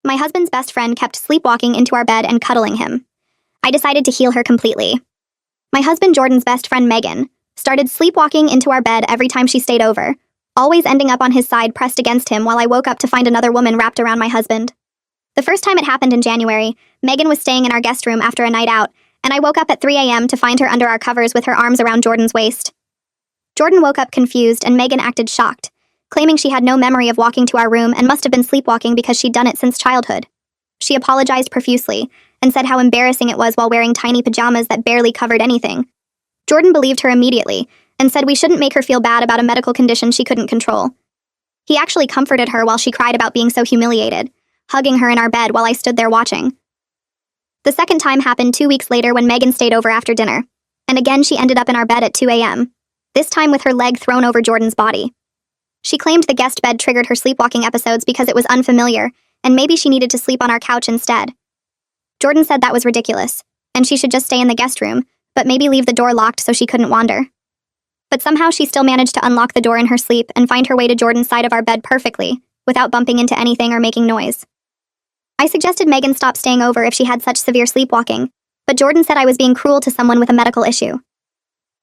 My husband's best friend kept sleepwalking into our bed and cuddling him. I decided to heal her completely. My husband Jordan's best friend Megan started sleepwalking into our bed every time she stayed over, always ending up on his side pressed against him while I woke up to find another woman wrapped around my husband. The first time it happened in January, Megan was staying in our guest room after a night out, and I woke up at 3 a.m. to find her under our covers with her arms around Jordan's waist. Jordan woke up confused and Megan acted shocked, claiming she had no memory of walking to our room and must have been sleepwalking because she'd done it since childhood. She apologized profusely and said how embarrassing it was while wearing tiny pajamas that barely covered anything. Jordan believed her immediately and said we shouldn't make her feel bad about a medical condition she couldn't control. He actually comforted her while she cried about being so humiliated, hugging her in our bed while I stood there watching. The second time happened 2 weeks later when Megan stayed over after dinner, and again she ended up in our bed at 2 a.m., this time with her leg thrown over Jordan's body. She claimed the guest bed triggered her sleepwalking episodes because it was unfamiliar, and maybe she needed to sleep on our couch instead. Jordan said that was ridiculous, and she should just stay in the guest room, but maybe leave the door locked so she couldn't wander. But somehow she still managed to unlock the door in her sleep and find her way to Jordan's side of our bed perfectly, without bumping into anything or making noise. I suggested Megan stop staying over if she had such severe sleepwalking, but Jordan said I was being cruel to someone with a medical issue.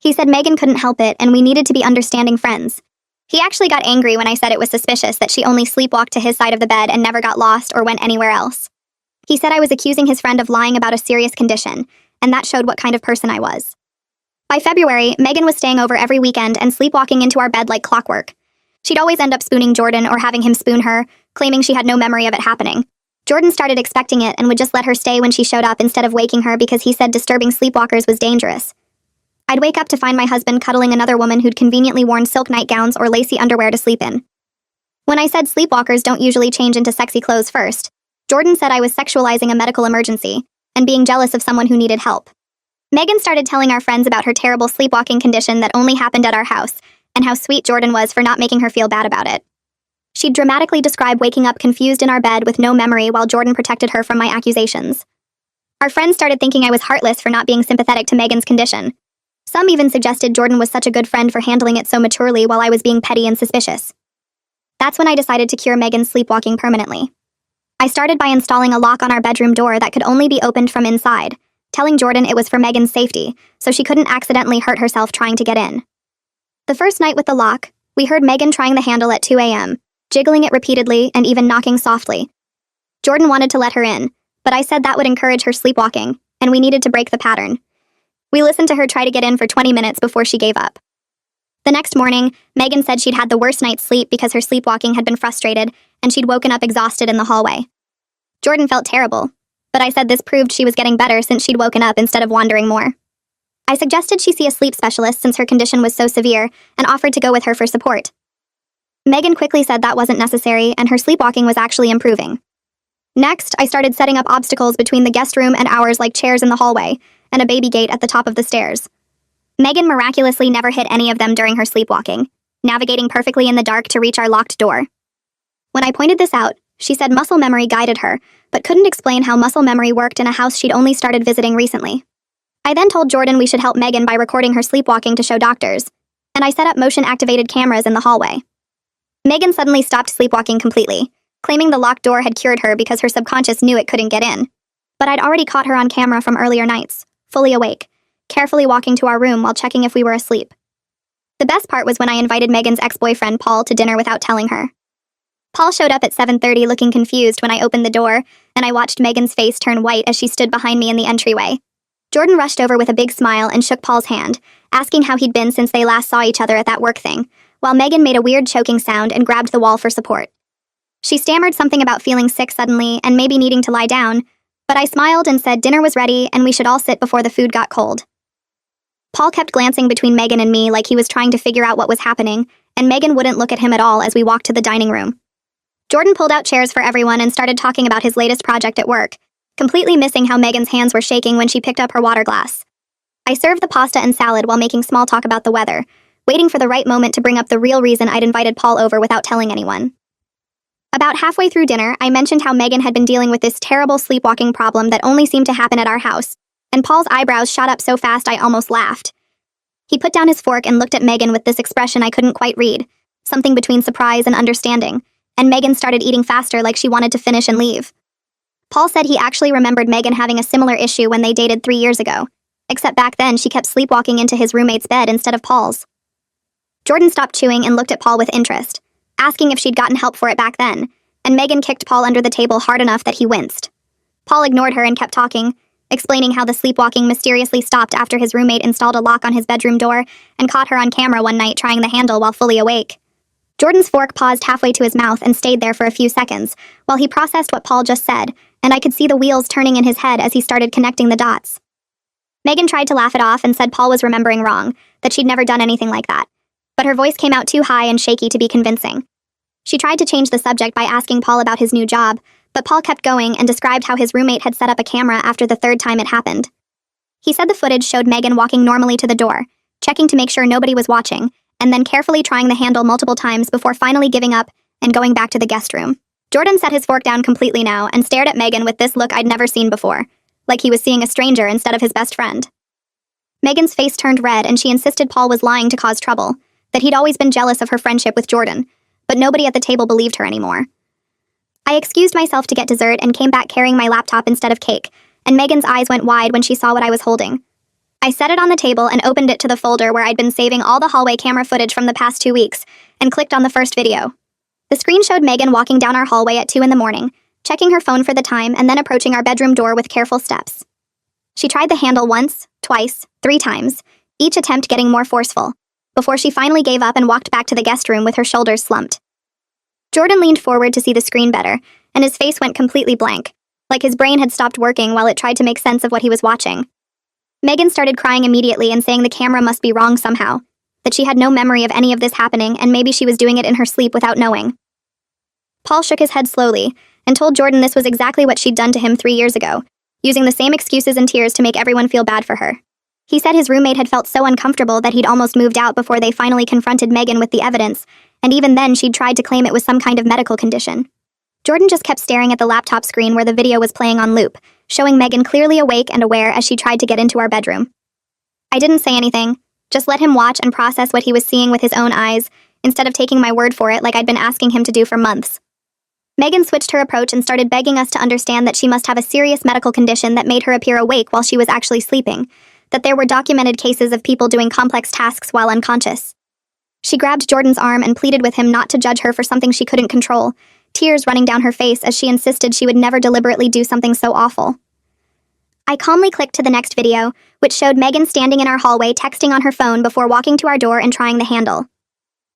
He said Megan couldn't help it and we needed to be understanding friends. He actually got angry when I said it was suspicious that she only sleepwalked to his side of the bed and never got lost or went anywhere else. He said I was accusing his friend of lying about a serious condition, and that showed what kind of person I was. By February, Megan was staying over every weekend and sleepwalking into our bed like clockwork. She'd always end up spooning Jordan or having him spoon her, claiming she had no memory of it happening. Jordan started expecting it and would just let her stay when she showed up instead of waking her because he said disturbing sleepwalkers was dangerous. I'd wake up to find my husband cuddling another woman who'd conveniently worn silk nightgowns or lacy underwear to sleep in. When I said sleepwalkers don't usually change into sexy clothes first, Jordan said I was sexualizing a medical emergency and being jealous of someone who needed help. Megan started telling our friends about her terrible sleepwalking condition that only happened at our house and how sweet Jordan was for not making her feel bad about it. She'd dramatically describe waking up confused in our bed with no memory while Jordan protected her from my accusations. Our friends started thinking I was heartless for not being sympathetic to Megan's condition. Some even suggested Jordan was such a good friend for handling it so maturely while I was being petty and suspicious. That's when I decided to cure Megan's sleepwalking permanently. I started by installing a lock on our bedroom door that could only be opened from inside, telling Jordan it was for Megan's safety, so she couldn't accidentally hurt herself trying to get in. The first night with the lock, we heard Megan trying the handle at 2 a.m., jiggling it repeatedly and even knocking softly. Jordan wanted to let her in, but I said that would encourage her sleepwalking, and we needed to break the pattern. We listened to her try to get in for 20 minutes before she gave up. The next morning, Megan said she'd had the worst night's sleep because her sleepwalking had been frustrated and she'd woken up exhausted in the hallway. Jordan felt terrible, but I said this proved she was getting better since she'd woken up instead of wandering more. I suggested she see a sleep specialist since her condition was so severe and offered to go with her for support. Megan quickly said that wasn't necessary and her sleepwalking was actually improving. Next, I started setting up obstacles between the guest room and ours like chairs in the hallway and a baby gate at the top of the stairs. Megan miraculously never hit any of them during her sleepwalking, navigating perfectly in the dark to reach our locked door. When I pointed this out, she said muscle memory guided her, but couldn't explain how muscle memory worked in a house she'd only started visiting recently. I then told Jordan we should help Megan by recording her sleepwalking to show doctors, and I set up motion-activated cameras in the hallway. Megan suddenly stopped sleepwalking completely, claiming the locked door had cured her because her subconscious knew it couldn't get in. But I'd already caught her on camera from earlier nights, fully awake, carefully walking to our room while checking if we were asleep. The best part was when I invited Megan's ex-boyfriend Paul to dinner without telling her. Paul showed up at 7:30 looking confused when I opened the door, and I watched Megan's face turn white as she stood behind me in the entryway. Jordan rushed over with a big smile and shook Paul's hand, asking how he'd been since they last saw each other at that work thing, while Megan made a weird choking sound and grabbed the wall for support. She stammered something about feeling sick suddenly and maybe needing to lie down, but I smiled and said dinner was ready and we should all sit before the food got cold. Paul kept glancing between Megan and me like he was trying to figure out what was happening, and Megan wouldn't look at him at all as we walked to the dining room. Jordan pulled out chairs for everyone and started talking about his latest project at work, completely missing how Megan's hands were shaking when she picked up her water glass. I served the pasta and salad while making small talk about the weather, waiting for the right moment to bring up the real reason I'd invited Paul over without telling anyone. About halfway through dinner, I mentioned how Megan had been dealing with this terrible sleepwalking problem that only seemed to happen at our house, and Paul's eyebrows shot up so fast I almost laughed. He put down his fork and looked at Megan with this expression I couldn't quite read, something between surprise and understanding, and Megan started eating faster like she wanted to finish and leave. Paul said he actually remembered Megan having a similar issue when they dated 3 years ago, except back then she kept sleepwalking into his roommate's bed instead of Paul's. Jordan stopped chewing and looked at Paul with interest, asking if she'd gotten help for it back then, and Megan kicked Paul under the table hard enough that he winced. Paul ignored her and kept talking, explaining how the sleepwalking mysteriously stopped after his roommate installed a lock on his bedroom door and caught her on camera one night trying the handle while fully awake. Jordan's fork paused halfway to his mouth and stayed there for a few seconds while he processed what Paul just said, and I could see the wheels turning in his head as he started connecting the dots. Megan tried to laugh it off and said Paul was remembering wrong, that she'd never done anything like that. But her voice came out too high and shaky to be convincing. She tried to change the subject by asking Paul about his new job, but Paul kept going and described how his roommate had set up a camera after the third time it happened. He said the footage showed Megan walking normally to the door, checking to make sure nobody was watching, and then carefully trying the handle multiple times before finally giving up and going back to the guest room. Jordan set his fork down completely now and stared at Megan with this look I'd never seen before, like he was seeing a stranger instead of his best friend. Megan's face turned red and she insisted Paul was lying to cause trouble, that he'd always been jealous of her friendship with Jordan, but nobody at the table believed her anymore. I excused myself to get dessert and came back carrying my laptop instead of cake, and Megan's eyes went wide when she saw what I was holding. I set it on the table and opened it to the folder where I'd been saving all the hallway camera footage from the past 2 weeks, and clicked on the first video. The screen showed Megan walking down our hallway at 2 a.m, checking her phone for the time and then approaching our bedroom door with careful steps. She tried the handle once, twice, 3 times, each attempt getting more forceful, before she finally gave up and walked back to the guest room with her shoulders slumped. Jordan leaned forward to see the screen better, and his face went completely blank, like his brain had stopped working while it tried to make sense of what he was watching. Megan started crying immediately and saying the camera must be wrong somehow, that she had no memory of any of this happening and maybe she was doing it in her sleep without knowing. Paul shook his head slowly and told Jordan this was exactly what she'd done to him 3 years ago, using the same excuses and tears to make everyone feel bad for her. He said his roommate had felt so uncomfortable that he'd almost moved out before they finally confronted Megan with the evidence, and even then she'd tried to claim it was some kind of medical condition. Jordan just kept staring at the laptop screen where the video was playing on loop, showing Megan clearly awake and aware as she tried to get into our bedroom. I didn't say anything, just let him watch and process what he was seeing with his own eyes, instead of taking my word for it like I'd been asking him to do for months. Megan switched her approach and started begging us to understand that she must have a serious medical condition that made her appear awake while she was actually sleeping, that there were documented cases of people doing complex tasks while unconscious. She grabbed Jordan's arm and pleaded with him not to judge her for something she couldn't control, tears running down her face as she insisted she would never deliberately do something so awful. I calmly clicked to the next video, which showed Megan standing in our hallway texting on her phone before walking to our door and trying the handle.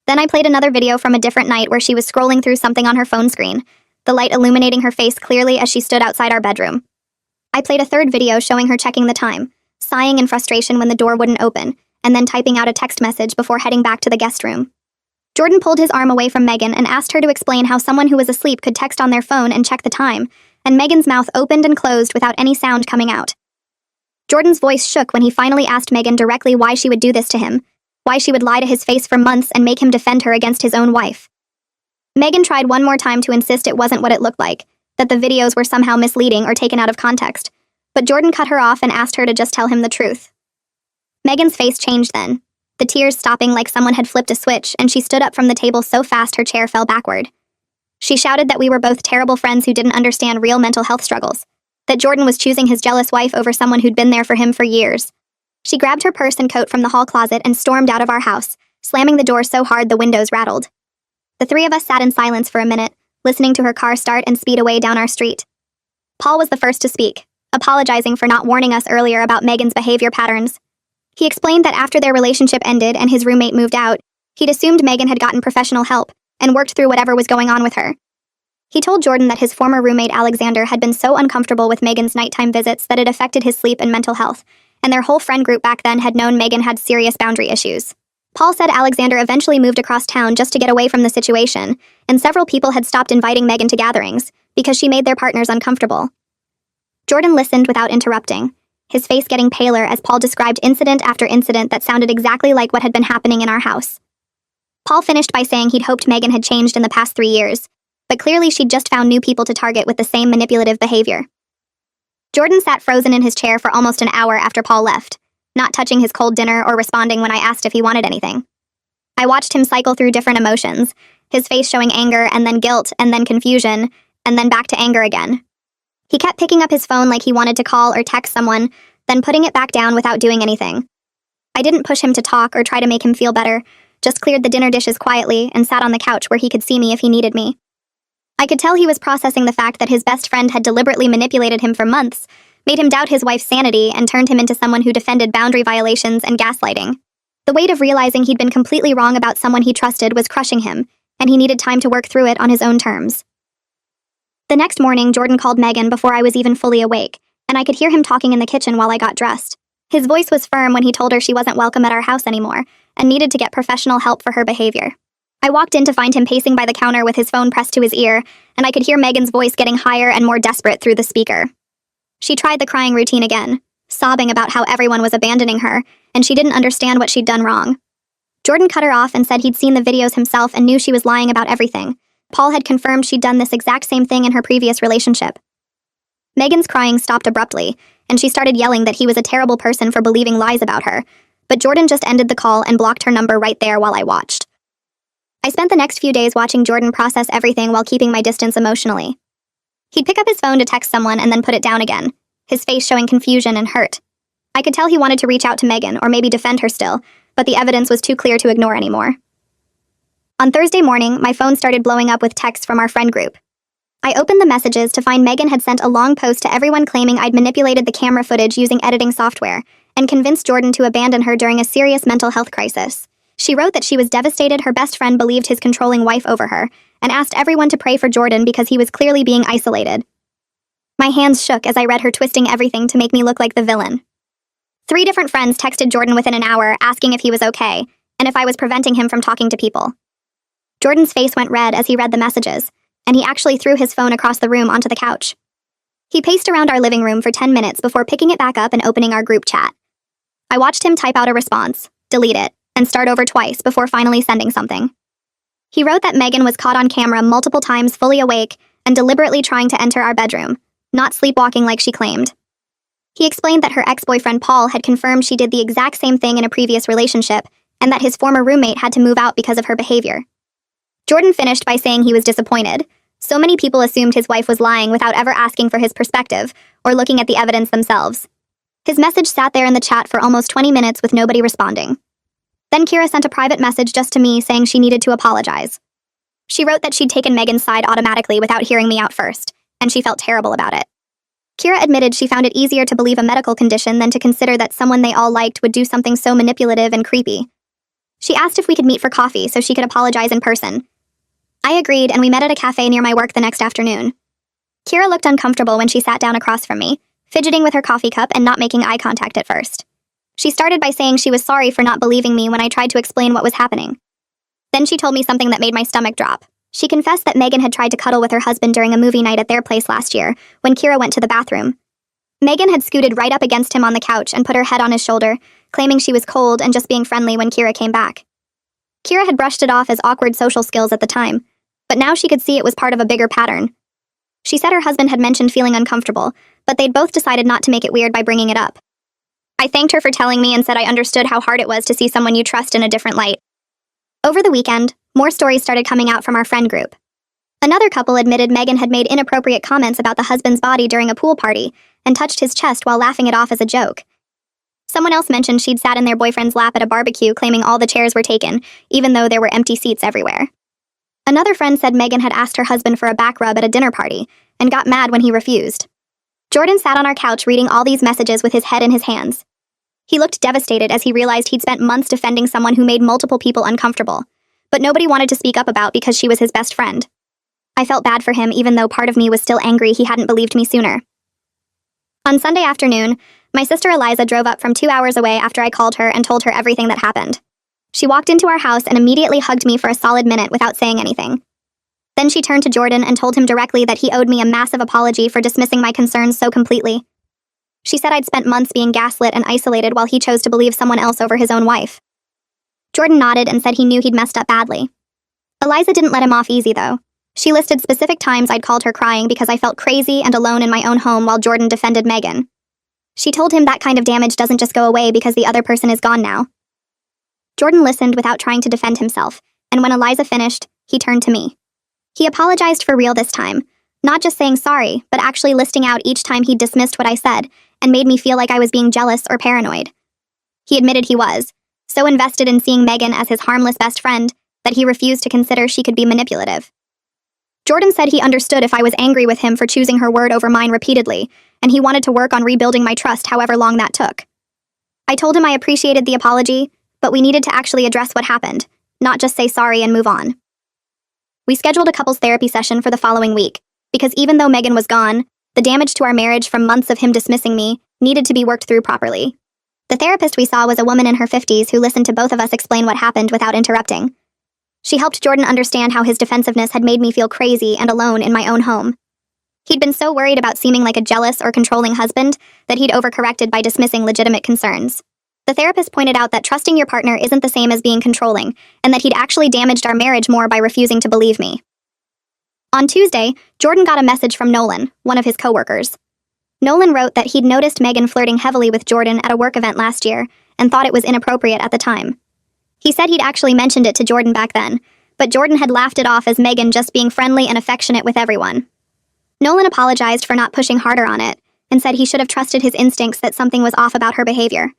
Then I played another video from a different night where she was scrolling through something on her phone screen, the light illuminating her face clearly as she stood outside our bedroom. I played a third video showing her checking the time, sighing in frustration when the door wouldn't open, and then typing out a text message before heading back to the guest room. Jordan pulled his arm away from Megan and asked her to explain how someone who was asleep could text on their phone and check the time, and Megan's mouth opened and closed without any sound coming out. Jordan's voice shook when he finally asked Megan directly why she would do this to him, why she would lie to his face for months and make him defend her against his own wife. Megan tried one more time to insist it wasn't what it looked like, that the videos were somehow misleading or taken out of context, but Jordan cut her off and asked her to just tell him the truth. Megan's face changed then, the tears stopping like someone had flipped a switch, and she stood up from the table so fast her chair fell backward. She shouted that we were both terrible friends who didn't understand real mental health struggles, that Jordan was choosing his jealous wife over someone who'd been there for him for years. She grabbed her purse and coat from the hall closet and stormed out of our house, slamming the door so hard the windows rattled. The 3 of us sat in silence for a minute, listening to her car start and speed away down our street. Paul was the first to speak, apologizing for not warning us earlier about Megan's behavior patterns. He explained that after their relationship ended and his roommate moved out, he'd assumed Megan had gotten professional help and worked through whatever was going on with her. He told Jordan that his former roommate Alexander had been so uncomfortable with Megan's nighttime visits that it affected his sleep and mental health, and their whole friend group back then had known Megan had serious boundary issues. Paul said Alexander eventually moved across town just to get away from the situation, and several people had stopped inviting Megan to gatherings because she made their partners uncomfortable. Jordan listened without interrupting, his face getting paler as Paul described incident after incident that sounded exactly like what had been happening in our house. Paul finished by saying he'd hoped Megan had changed in the past 3 years, but clearly she'd just found new people to target with the same manipulative behavior. Jordan sat frozen in his chair for almost an hour after Paul left, not touching his cold dinner or responding when I asked if he wanted anything. I watched him cycle through different emotions, his face showing anger and then guilt and then confusion, and then back to anger again. He kept picking up his phone like he wanted to call or text someone, then putting it back down without doing anything. I didn't push him to talk or try to make him feel better, just cleared the dinner dishes quietly and sat on the couch where he could see me if he needed me. I could tell he was processing the fact that his best friend had deliberately manipulated him for months, made him doubt his wife's sanity, and turned him into someone who defended boundary violations and gaslighting. The weight of realizing he'd been completely wrong about someone he trusted was crushing him, and he needed time to work through it on his own terms. The next morning, Jordan called Megan before I was even fully awake, and I could hear him talking in the kitchen while I got dressed. His voice was firm when he told her she wasn't welcome at our house anymore, and needed to get professional help for her behavior. I walked in to find him pacing by the counter with his phone pressed to his ear, and I could hear Megan's voice getting higher and more desperate through the speaker. She tried the crying routine again, sobbing about how everyone was abandoning her, and she didn't understand what she'd done wrong. Jordan cut her off and said he'd seen the videos himself and knew she was lying about everything. Paul had confirmed she'd done this exact same thing in her previous relationship. Megan's crying stopped abruptly, and she started yelling that he was a terrible person for believing lies about her, but Jordan just ended the call and blocked her number right there while I watched. I spent the next few days watching Jordan process everything while keeping my distance emotionally. He'd pick up his phone to text someone and then put it down again, his face showing confusion and hurt. I could tell he wanted to reach out to Megan or maybe defend her still, but the evidence was too clear to ignore anymore. On Thursday morning, my phone started blowing up with texts from our friend group. I opened the messages to find Megan had sent a long post to everyone claiming I'd manipulated the camera footage using editing software and convinced Jordan to abandon her during a serious mental health crisis. She wrote that she was devastated her best friend believed his controlling wife over her, and asked everyone to pray for Jordan because he was clearly being isolated. My hands shook as I read her twisting everything to make me look like the villain. 3 different friends texted Jordan within an hour asking if he was okay, and if I was preventing him from talking to people. Jordan's face went red as he read the messages, and he actually threw his phone across the room onto the couch. He paced around our living room for 10 minutes before picking it back up and opening our group chat. I watched him type out a response, delete it, and start over twice before finally sending something. He wrote that Megan was caught on camera multiple times fully awake and deliberately trying to enter our bedroom, not sleepwalking like she claimed. He explained that her ex-boyfriend Paul had confirmed she did the exact same thing in a previous relationship and that his former roommate had to move out because of her behavior. Jordan finished by saying he was disappointed. So many people assumed his wife was lying without ever asking for his perspective or looking at the evidence themselves. His message sat there in the chat for almost 20 minutes with nobody responding. Then Kira sent a private message just to me saying she needed to apologize. She wrote that she'd taken Megan's side automatically without hearing me out first, and she felt terrible about it. Kira admitted she found it easier to believe a medical condition than to consider that someone they all liked would do something so manipulative and creepy. She asked if we could meet for coffee so she could apologize in person. I agreed, and we met at a cafe near my work the next afternoon. Kira looked uncomfortable when she sat down across from me, fidgeting with her coffee cup and not making eye contact at first. She started by saying she was sorry for not believing me when I tried to explain what was happening. Then she told me something that made my stomach drop. She confessed that Megan had tried to cuddle with her husband during a movie night at their place last year, when Kira went to the bathroom. Megan had scooted right up against him on the couch and put her head on his shoulder, claiming she was cold and just being friendly when Kira came back. Kira had brushed it off as awkward social skills at the time, but now she could see it was part of a bigger pattern. She said her husband had mentioned feeling uncomfortable, but they'd both decided not to make it weird by bringing it up. I thanked her for telling me and said I understood how hard it was to see someone you trust in a different light. Over the weekend, more stories started coming out from our friend group. Another couple admitted Megan had made inappropriate comments about the husband's body during a pool party and touched his chest while laughing it off as a joke. Someone else mentioned she'd sat in their boyfriend's lap at a barbecue claiming all the chairs were taken, even though there were empty seats everywhere. Another friend said Megan had asked her husband for a back rub at a dinner party and got mad when he refused. Jordan sat on our couch reading all these messages with his head in his hands. He looked devastated as he realized he'd spent months defending someone who made multiple people uncomfortable, but nobody wanted to speak up about because she was his best friend. I felt bad for him even though part of me was still angry he hadn't believed me sooner. On Sunday afternoon, my sister Eliza drove up from 2 hours away after I called her and told her everything that happened. She walked into our house and immediately hugged me for a solid minute without saying anything. Then she turned to Jordan and told him directly that he owed me a massive apology for dismissing my concerns so completely. She said I'd spent months being gaslit and isolated while he chose to believe someone else over his own wife. Jordan nodded and said he knew he'd messed up badly. Eliza didn't let him off easy, though. She listed specific times I'd called her crying because I felt crazy and alone in my own home while Jordan defended Megan. She told him that kind of damage doesn't just go away because the other person is gone now. Jordan listened without trying to defend himself, and when Eliza finished, he turned to me. He apologized for real this time, Not just saying sorry, but actually listing out each time he dismissed what I said and made me feel like I was being jealous or paranoid. He admitted he was, so invested in seeing Megan as his harmless best friend that he refused to consider she could be manipulative. Jordan said he understood if I was angry with him for choosing her word over mine repeatedly, and he wanted to work on rebuilding my trust however long that took. I told him I appreciated the apology, but we needed to actually address what happened, not just say sorry and move on. We scheduled a couples therapy session for the following week, because even though Megan was gone, the damage to our marriage from months of him dismissing me needed to be worked through properly. The therapist we saw was a woman in her 50s who listened to both of us explain what happened without interrupting. She helped Jordan understand how his defensiveness had made me feel crazy and alone in my own home. He'd been so worried about seeming like a jealous or controlling husband that he'd overcorrected by dismissing legitimate concerns. The therapist pointed out that trusting your partner isn't the same as being controlling, and that he'd actually damaged our marriage more by refusing to believe me. On Tuesday, Jordan got a message from Nolan, one of his coworkers. Nolan wrote that he'd noticed Megan flirting heavily with Jordan at a work event last year and thought it was inappropriate at the time. He said he'd actually mentioned it to Jordan back then, but Jordan had laughed it off as Megan just being friendly and affectionate with everyone. Nolan apologized for not pushing harder on it and said he should have trusted his instincts that something was off about her behavior.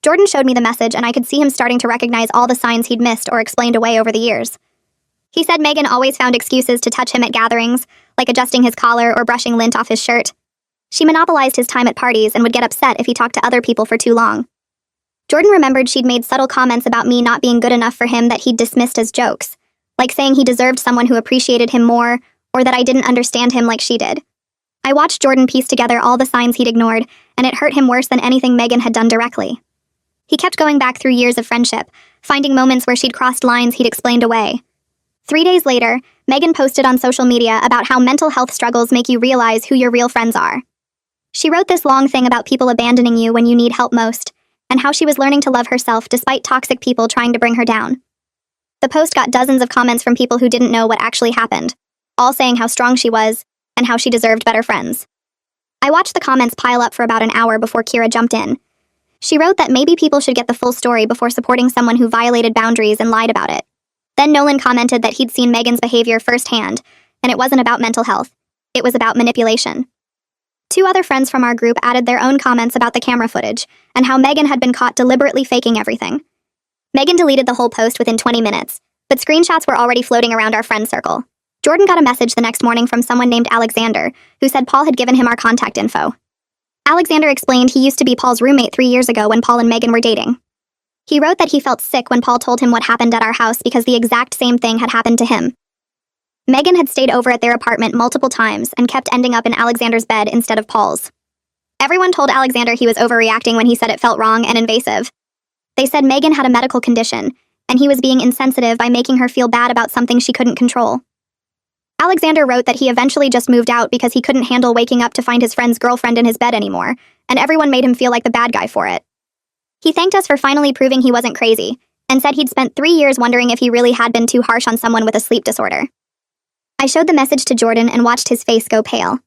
Jordan showed me the message, and I could see him starting to recognize all the signs he'd missed or explained away over the years. He said Megan always found excuses to touch him at gatherings, like adjusting his collar or brushing lint off his shirt. She monopolized his time at parties and would get upset if he talked to other people for too long. Jordan remembered she'd made subtle comments about me not being good enough for him that he'd dismissed as jokes, like saying he deserved someone who appreciated him more, or that I didn't understand him like she did. I watched Jordan piece together all the signs he'd ignored, and it hurt him worse than anything Megan had done directly. He kept going back through years of friendship, finding moments where she'd crossed lines he'd explained away. 3 days later, Megan posted on social media about how mental health struggles make you realize who your real friends are. She wrote this long thing about people abandoning you when you need help most, and how she was learning to love herself despite toxic people trying to bring her down. The post got dozens of comments from people who didn't know what actually happened, all saying how strong she was and how she deserved better friends. I watched the comments pile up for about an hour before Kira jumped in. She wrote that maybe people should get the full story before supporting someone who violated boundaries and lied about it. Then Nolan commented that he'd seen Megan's behavior firsthand, and it wasn't about mental health. It was about manipulation. 2 other friends from our group added their own comments about the camera footage and how Megan had been caught deliberately faking everything. Megan deleted the whole post within 20 minutes, but screenshots were already floating around our friend circle. Jordan got a message the next morning from someone named Alexander, who said Paul had given him our contact info. Alexander explained he used to be Paul's roommate 3 years ago when Paul and Megan were dating. He wrote that he felt sick when Paul told him what happened at our house because the exact same thing had happened to him. Megan had stayed over at their apartment multiple times and kept ending up in Alexander's bed instead of Paul's. Everyone told Alexander he was overreacting when he said it felt wrong and invasive. They said Megan had a medical condition, and he was being insensitive by making her feel bad about something she couldn't control. Alexander wrote that he eventually just moved out because he couldn't handle waking up to find his friend's girlfriend in his bed anymore, and everyone made him feel like the bad guy for it. He thanked us for finally proving he wasn't crazy, and said he'd spent 3 years wondering if he really had been too harsh on someone with a sleep disorder. I showed the message to Jordan and watched his face go pale.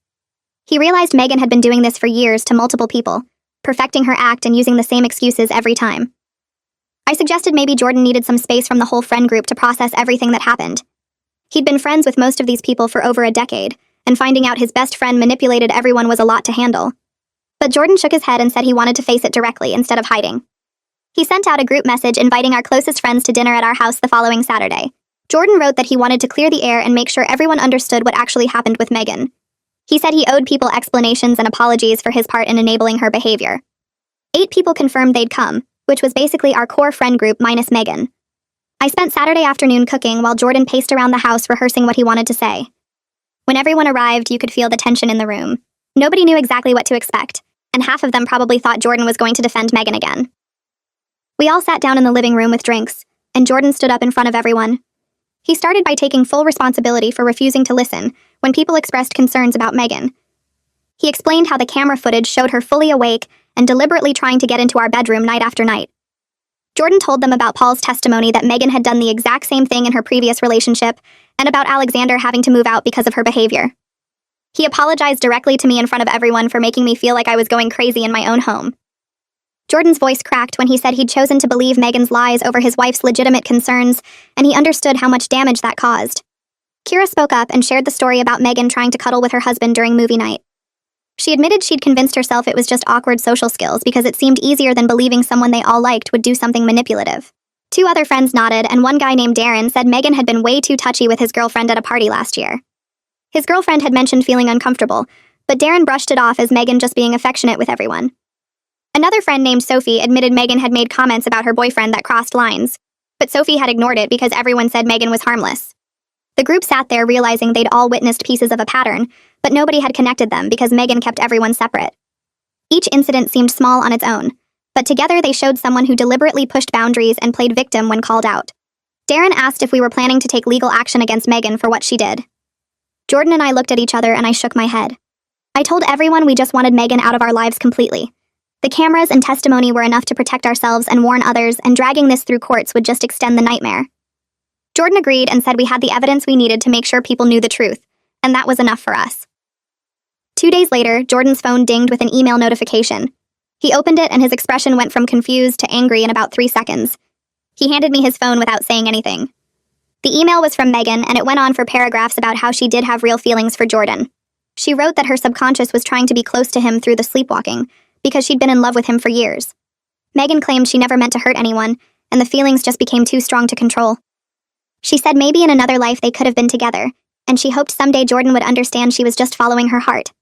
He realized Megan had been doing this for years to multiple people, perfecting her act and using the same excuses every time. I suggested maybe Jordan needed some space from the whole friend group to process everything that happened. He'd been friends with most of these people for over a decade, and finding out his best friend manipulated everyone was a lot to handle. But Jordan shook his head and said he wanted to face it directly instead of hiding. He sent out a group message inviting our closest friends to dinner at our house the following Saturday. Jordan wrote that he wanted to clear the air and make sure everyone understood what actually happened with Megan. He said he owed people explanations and apologies for his part in enabling her behavior. 8 people confirmed they'd come, which was basically our core friend group minus Megan. I spent Saturday afternoon cooking while Jordan paced around the house rehearsing what he wanted to say. When everyone arrived, you could feel the tension in the room. Nobody knew exactly what to expect, and half of them probably thought Jordan was going to defend Megan again. We all sat down in the living room with drinks, and Jordan stood up in front of everyone. He started by taking full responsibility for refusing to listen when people expressed concerns about Megan. He explained how the camera footage showed her fully awake and deliberately trying to get into our bedroom night after night. Jordan told them about Paul's testimony that Megan had done the exact same thing in her previous relationship, and about Alexander having to move out because of her behavior. He apologized directly to me in front of everyone for making me feel like I was going crazy in my own home. Jordan's voice cracked when he said he'd chosen to believe Megan's lies over his wife's legitimate concerns, and he understood how much damage that caused. Kira spoke up and shared the story about Megan trying to cuddle with her husband during movie night. She admitted she'd convinced herself it was just awkward social skills because it seemed easier than believing someone they all liked would do something manipulative. 2 other friends nodded, and one guy named Darren said Megan had been way too touchy with his girlfriend at a party last year. His girlfriend had mentioned feeling uncomfortable, but Darren brushed it off as Megan just being affectionate with everyone. Another friend named Sophie admitted Megan had made comments about her boyfriend that crossed lines, but Sophie had ignored it because everyone said Megan was harmless. The group sat there realizing they'd all witnessed pieces of a pattern, but nobody had connected them because Megan kept everyone separate. Each incident seemed small on its own, but together they showed someone who deliberately pushed boundaries and played victim when called out. Darren asked if we were planning to take legal action against Megan for what she did. Jordan and I looked at each other and I shook my head. I told everyone we just wanted Megan out of our lives completely. The cameras and testimony were enough to protect ourselves and warn others, and dragging this through courts would just extend the nightmare. Jordan agreed and said we had the evidence we needed to make sure people knew the truth, and that was enough for us. 2 days later, Jordan's phone dinged with an email notification. He opened it and his expression went from confused to angry in about 3 seconds. He handed me his phone without saying anything. The email was from Megan, and it went on for paragraphs about how she did have real feelings for Jordan. She wrote that her subconscious was trying to be close to him through the sleepwalking, because she'd been in love with him for years. Megan claimed she never meant to hurt anyone, and the feelings just became too strong to control. She said maybe in another life they could have been together, and she hoped someday Jordan would understand she was just following her heart.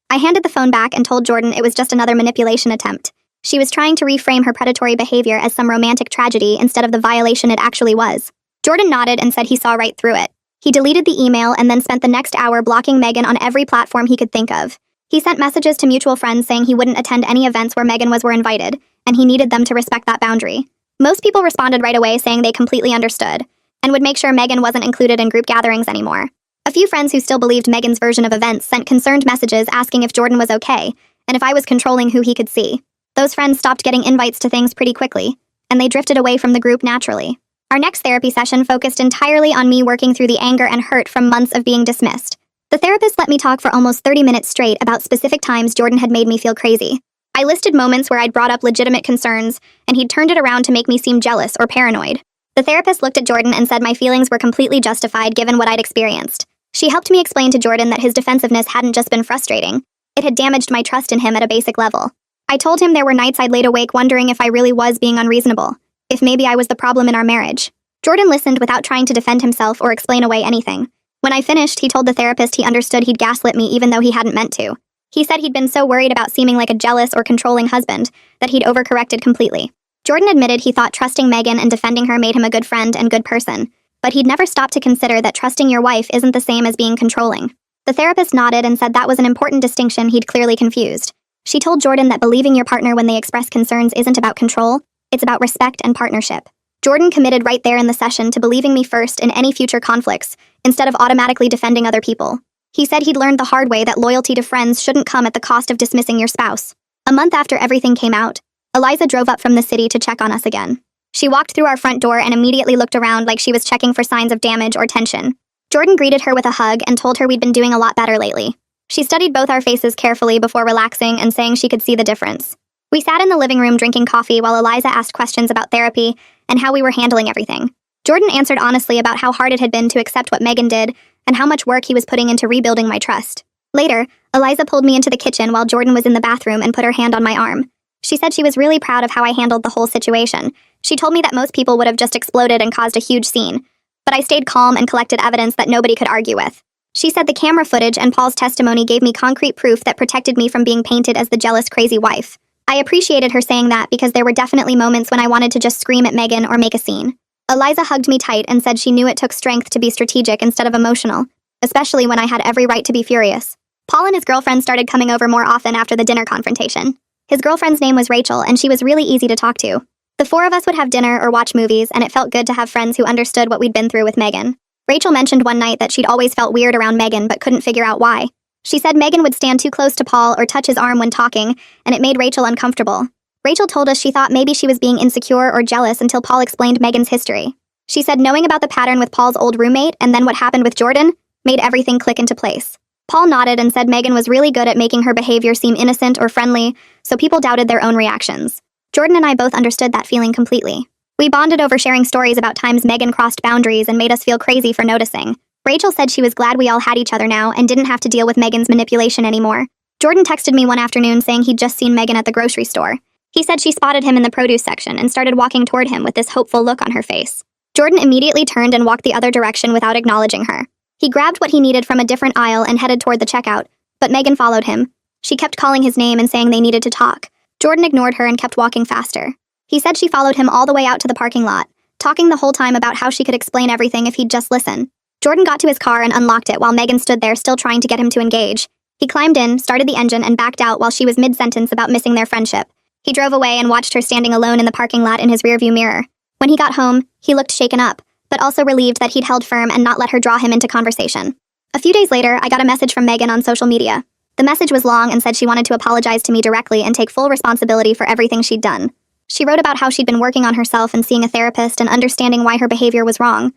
I handed the phone back and told Jordan it was just another manipulation attempt. She was trying to reframe her predatory behavior as some romantic tragedy instead of the violation it actually was. Jordan nodded and said he saw right through it. He deleted the email and then spent the next hour blocking Megan on every platform he could think of. He sent messages to mutual friends saying he wouldn't attend any events where Megan were invited, and he needed them to respect that boundary. Most people responded right away saying they completely understood, and would make sure Megan wasn't included in group gatherings anymore. A few friends who still believed Megan's version of events sent concerned messages asking if Jordan was okay, and if I was controlling who he could see. Those friends stopped getting invites to things pretty quickly, and they drifted away from the group naturally. Our next therapy session focused entirely on me working through the anger and hurt from months of being dismissed. The therapist let me talk for almost 30 minutes straight about specific times Jordan had made me feel crazy. I listed moments where I'd brought up legitimate concerns, and he'd turned it around to make me seem jealous or paranoid. The therapist looked at Jordan and said my feelings were completely justified given what I'd experienced. She helped me explain to Jordan that his defensiveness hadn't just been frustrating, it had damaged my trust in him at a basic level. I told him there were nights I'd laid awake wondering if I really was being unreasonable, if maybe I was the problem in our marriage. Jordan listened without trying to defend himself or explain away anything. When I finished, he told the therapist he understood he'd gaslit me even though he hadn't meant to. He said he'd been so worried about seeming like a jealous or controlling husband that he'd overcorrected completely. Jordan admitted he thought trusting Megan and defending her made him a good friend and good person, but he'd never stopped to consider that trusting your wife isn't the same as being controlling. The therapist nodded and said that was an important distinction he'd clearly confused. She told Jordan that believing your partner when they express concerns isn't about control, it's about respect and partnership. Jordan committed right there in the session to believing me first in any future conflicts, instead of automatically defending other people. He said he'd learned the hard way that loyalty to friends shouldn't come at the cost of dismissing your spouse. A month after everything came out, Eliza drove up from the city to check on us again. She walked through our front door and immediately looked around like she was checking for signs of damage or tension. Jordan greeted her with a hug and told her we'd been doing a lot better lately. She studied both our faces carefully before relaxing and saying she could see the difference. We sat in the living room drinking coffee while Eliza asked questions about therapy and how we were handling everything. Jordan answered honestly about how hard it had been to accept what Megan did and how much work he was putting into rebuilding my trust. Later, Eliza pulled me into the kitchen while Jordan was in the bathroom and put her hand on my arm. She said she was really proud of how I handled the whole situation. She told me that most people would have just exploded and caused a huge scene, but I stayed calm and collected evidence that nobody could argue with. She said the camera footage and Paul's testimony gave me concrete proof that protected me from being painted as the jealous, crazy wife. I appreciated her saying that because there were definitely moments when I wanted to just scream at Megan or make a scene. Eliza hugged me tight and said she knew it took strength to be strategic instead of emotional, especially when I had every right to be furious. Paul and his girlfriend started coming over more often after the dinner confrontation. His girlfriend's name was Rachel, and she was really easy to talk to. The four of us would have dinner or watch movies, and it felt good to have friends who understood what we'd been through with Megan. Rachel mentioned one night that she'd always felt weird around Megan but couldn't figure out why. She said Megan would stand too close to Paul or touch his arm when talking, and it made Rachel uncomfortable. Rachel told us she thought maybe she was being insecure or jealous until Paul explained Megan's history. She said knowing about the pattern with Paul's old roommate and then what happened with Jordan made everything click into place. Paul nodded and said Megan was really good at making her behavior seem innocent or friendly, so people doubted their own reactions. Jordan and I both understood that feeling completely. We bonded over sharing stories about times Megan crossed boundaries and made us feel crazy for noticing. Rachel said she was glad we all had each other now and didn't have to deal with Megan's manipulation anymore. Jordan texted me one afternoon saying he'd just seen Megan at the grocery store. He said she spotted him in the produce section and started walking toward him with this hopeful look on her face. Jordan immediately turned and walked the other direction without acknowledging her. He grabbed what he needed from a different aisle and headed toward the checkout, but Megan followed him. She kept calling his name and saying they needed to talk. Jordan ignored her and kept walking faster. He said she followed him all the way out to the parking lot, talking the whole time about how she could explain everything if he'd just listen. Jordan got to his car and unlocked it while Megan stood there still trying to get him to engage. He climbed in, started the engine, and backed out while she was mid-sentence about missing their friendship. He drove away and watched her standing alone in the parking lot in his rearview mirror. When he got home, he looked shaken up, but also relieved that he'd held firm and not let her draw him into conversation. A few days later, I got a message from Megan on social media. The message was long and said she wanted to apologize to me directly and take full responsibility for everything she'd done. She wrote about how she'd been working on herself and seeing a therapist and understanding why her behavior was wrong.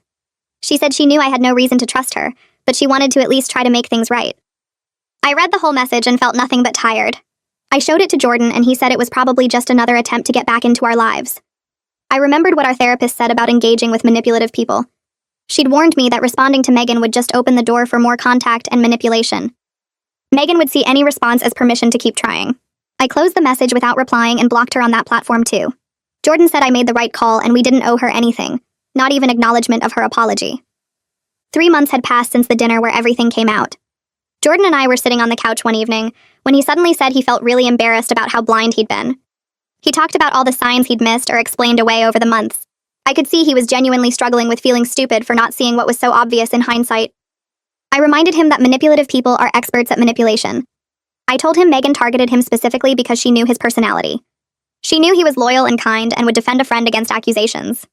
She said she knew I had no reason to trust her, but she wanted to at least try to make things right. I read the whole message and felt nothing but tired. I showed it to Jordan and he said it was probably just another attempt to get back into our lives. I remembered what our therapist said about engaging with manipulative people. She'd warned me that responding to Megan would just open the door for more contact and manipulation. Megan would see any response as permission to keep trying. I closed the message without replying and blocked her on that platform too. Jordan said I made the right call and we didn't owe her anything, not even acknowledgement of her apology. 3 months had passed since the dinner where everything came out. Jordan and I were sitting on the couch one evening when he suddenly said he felt really embarrassed about how blind he'd been. He talked about all the signs he'd missed or explained away over the months. I could see he was genuinely struggling with feeling stupid for not seeing what was so obvious in hindsight. I reminded him that manipulative people are experts at manipulation. I told him Megan targeted him specifically because she knew his personality. She knew he was loyal and kind and would defend a friend against accusations.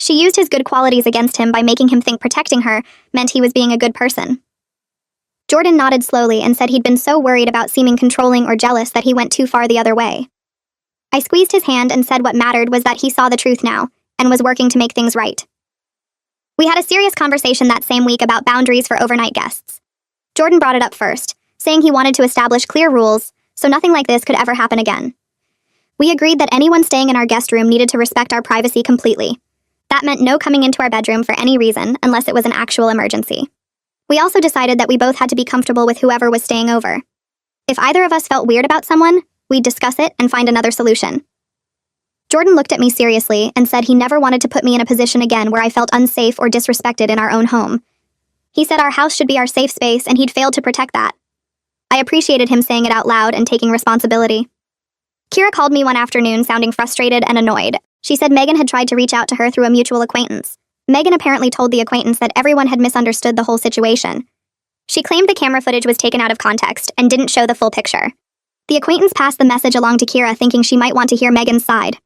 She used his good qualities against him by making him think protecting her meant he was being a good person. Jordan nodded slowly and said he'd been so worried about seeming controlling or jealous that he went too far the other way. I squeezed his hand and said what mattered was that he saw the truth now and was working to make things right. We had a serious conversation that same week about boundaries for overnight guests. Jordan brought it up first, saying he wanted to establish clear rules so nothing like this could ever happen again. We agreed that anyone staying in our guest room needed to respect our privacy completely. That meant no coming into our bedroom for any reason unless it was an actual emergency. We also decided that we both had to be comfortable with whoever was staying over. If either of us felt weird about someone, we'd discuss it and find another solution. Jordan looked at me seriously and said he never wanted to put me in a position again where I felt unsafe or disrespected in our own home. He said our house should be our safe space and he'd failed to protect that. I appreciated him saying it out loud and taking responsibility. Kira called me one afternoon sounding frustrated and annoyed. She said Megan had tried to reach out to her through a mutual acquaintance. Megan apparently told the acquaintance that everyone had misunderstood the whole situation. She claimed the camera footage was taken out of context and didn't show the full picture. The acquaintance passed the message along to Kira thinking she might want to hear Megan's side.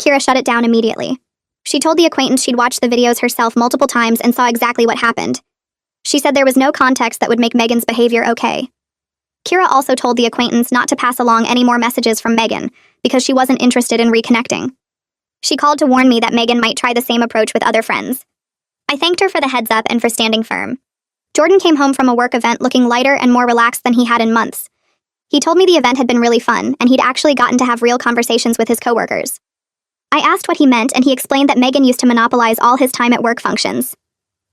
Kira shut it down immediately. She told the acquaintance she'd watched the videos herself multiple times and saw exactly what happened. She said there was no context that would make Megan's behavior okay. Kira also told the acquaintance not to pass along any more messages from Megan because she wasn't interested in reconnecting. She called to warn me that Megan might try the same approach with other friends. I thanked her for the heads up and for standing firm. Jordan came home from a work event looking lighter and more relaxed than he had in months. He told me the event had been really fun and he'd actually gotten to have real conversations with his coworkers. I asked what he meant and he explained that Megan used to monopolize all his time at work functions.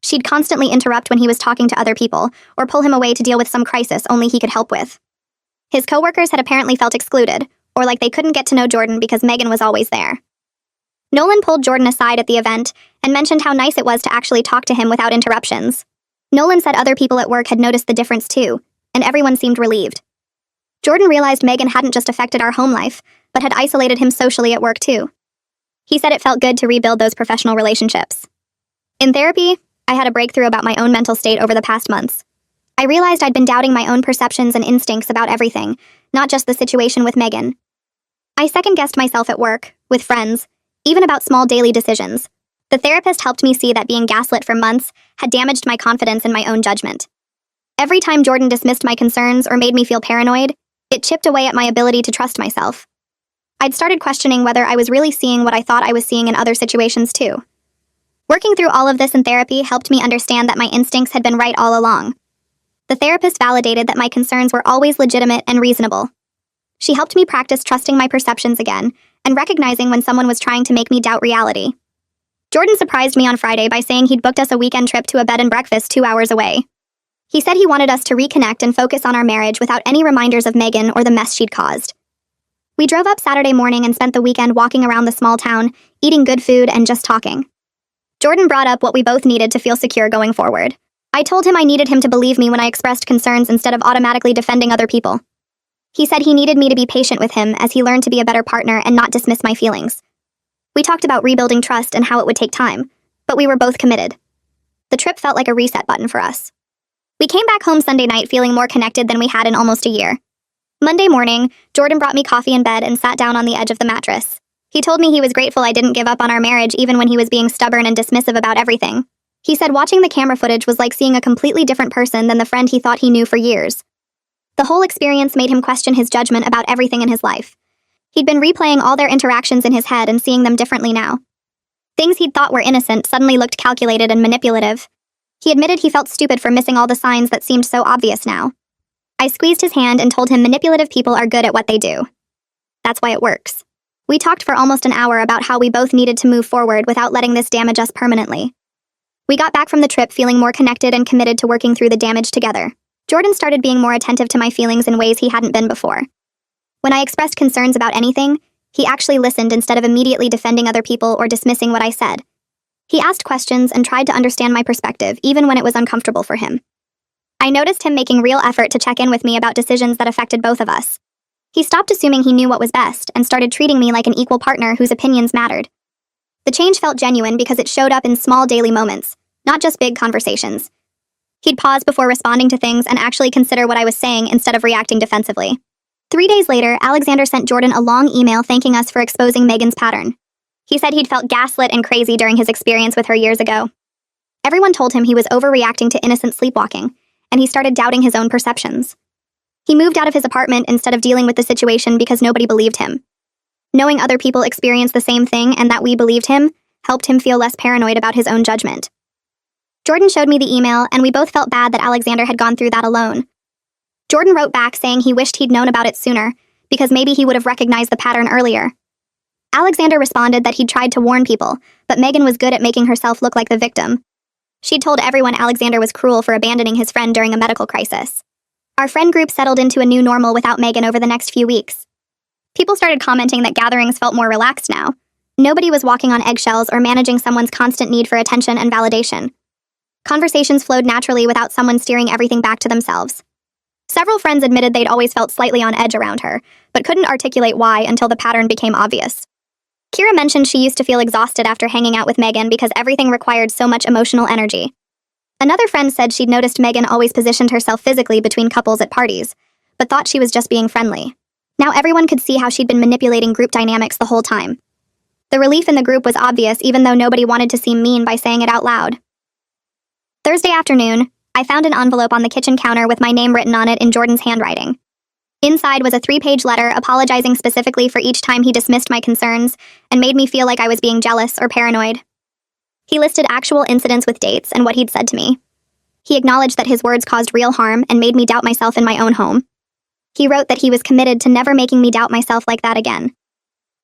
She'd constantly interrupt when he was talking to other people or pull him away to deal with some crisis only he could help with. His coworkers had apparently felt excluded, or like they couldn't get to know Jordan because Megan was always there. Nolan pulled Jordan aside at the event and mentioned how nice it was to actually talk to him without interruptions. Nolan said other people at work had noticed the difference too, and everyone seemed relieved. Jordan realized Megan hadn't just affected our home life, but had isolated him socially at work too. He said it felt good to rebuild those professional relationships. In therapy, I had a breakthrough about my own mental state over the past months. I realized I'd been doubting my own perceptions and instincts about everything, not just the situation with Megan. I second-guessed myself at work, with friends, even about small daily decisions. The therapist helped me see that being gaslit for months had damaged my confidence in my own judgment. Every time Jordan dismissed my concerns or made me feel paranoid, it chipped away at my ability to trust myself. I'd started questioning whether I was really seeing what I thought I was seeing in other situations too. Working through all of this in therapy helped me understand that my instincts had been right all along. The therapist validated that my concerns were always legitimate and reasonable. She helped me practice trusting my perceptions again and recognizing when someone was trying to make me doubt reality. Jordan surprised me on Friday by saying he'd booked us a weekend trip to a bed and breakfast 2 hours away. He said he wanted us to reconnect and focus on our marriage without any reminders of Megan or the mess she'd caused. We drove up Saturday morning and spent the weekend walking around the small town, eating good food and just talking. Jordan brought up what we both needed to feel secure going forward. I told him I needed him to believe me when I expressed concerns instead of automatically defending other people. He said he needed me to be patient with him as he learned to be a better partner and not dismiss my feelings. We talked about rebuilding trust and how it would take time, but we were both committed. The trip felt like a reset button for us. We came back home Sunday night feeling more connected than we had in almost a year. Monday morning, Jordan brought me coffee in bed and sat down on the edge of the mattress. He told me he was grateful I didn't give up on our marriage even when he was being stubborn and dismissive about everything. He said watching the camera footage was like seeing a completely different person than the friend he thought he knew for years. The whole experience made him question his judgment about everything in his life. He'd been replaying all their interactions in his head and seeing them differently now. Things he'd thought were innocent suddenly looked calculated and manipulative. He admitted he felt stupid for missing all the signs that seemed so obvious now. I squeezed his hand and told him manipulative people are good at what they do. That's why it works. We talked for almost an hour about how we both needed to move forward without letting this damage us permanently. We got back from the trip feeling more connected and committed to working through the damage together. Jordan started being more attentive to my feelings in ways he hadn't been before. When I expressed concerns about anything, he actually listened instead of immediately defending other people or dismissing what I said. He asked questions and tried to understand my perspective, even when it was uncomfortable for him. I noticed him making real effort to check in with me about decisions that affected both of us. He stopped assuming he knew what was best and started treating me like an equal partner whose opinions mattered. The change felt genuine because it showed up in small daily moments, not just big conversations. He'd pause before responding to things and actually consider what I was saying instead of reacting defensively. 3 days later, Alexander sent Jordan a long email thanking us for exposing Megan's pattern. He said he'd felt gaslit and crazy during his experience with her years ago. Everyone told him he was overreacting to innocent sleepwalking, and he started doubting his own perceptions. He moved out of his apartment instead of dealing with the situation because nobody believed him. Knowing other people experienced the same thing and that we believed him helped him feel less paranoid about his own judgment. Jordan showed me the email, and we both felt bad that Alexander had gone through that alone. Jordan wrote back saying he wished he'd known about it sooner, because maybe he would have recognized the pattern earlier. Alexander responded that he'd tried to warn people, but Megan was good at making herself look like the victim. She'd told everyone Alexander was cruel for abandoning his friend during a medical crisis. Our friend group settled into a new normal without Megan over the next few weeks. People started commenting that gatherings felt more relaxed now. Nobody was walking on eggshells or managing someone's constant need for attention and validation. Conversations flowed naturally without someone steering everything back to themselves. Several friends admitted they'd always felt slightly on edge around her, but couldn't articulate why until the pattern became obvious. Kira mentioned she used to feel exhausted after hanging out with Megan because everything required so much emotional energy. Another friend said she'd noticed Megan always positioned herself physically between couples at parties, but thought she was just being friendly. Now everyone could see how she'd been manipulating group dynamics the whole time. The relief in the group was obvious even though nobody wanted to seem mean by saying it out loud. Thursday afternoon, I found an envelope on the kitchen counter with my name written on it in Jordan's handwriting. Inside was a 3-page letter apologizing specifically for each time he dismissed my concerns and made me feel like I was being jealous or paranoid. He listed actual incidents with dates and what he'd said to me. He acknowledged that his words caused real harm and made me doubt myself in my own home. He wrote that he was committed to never making me doubt myself like that again.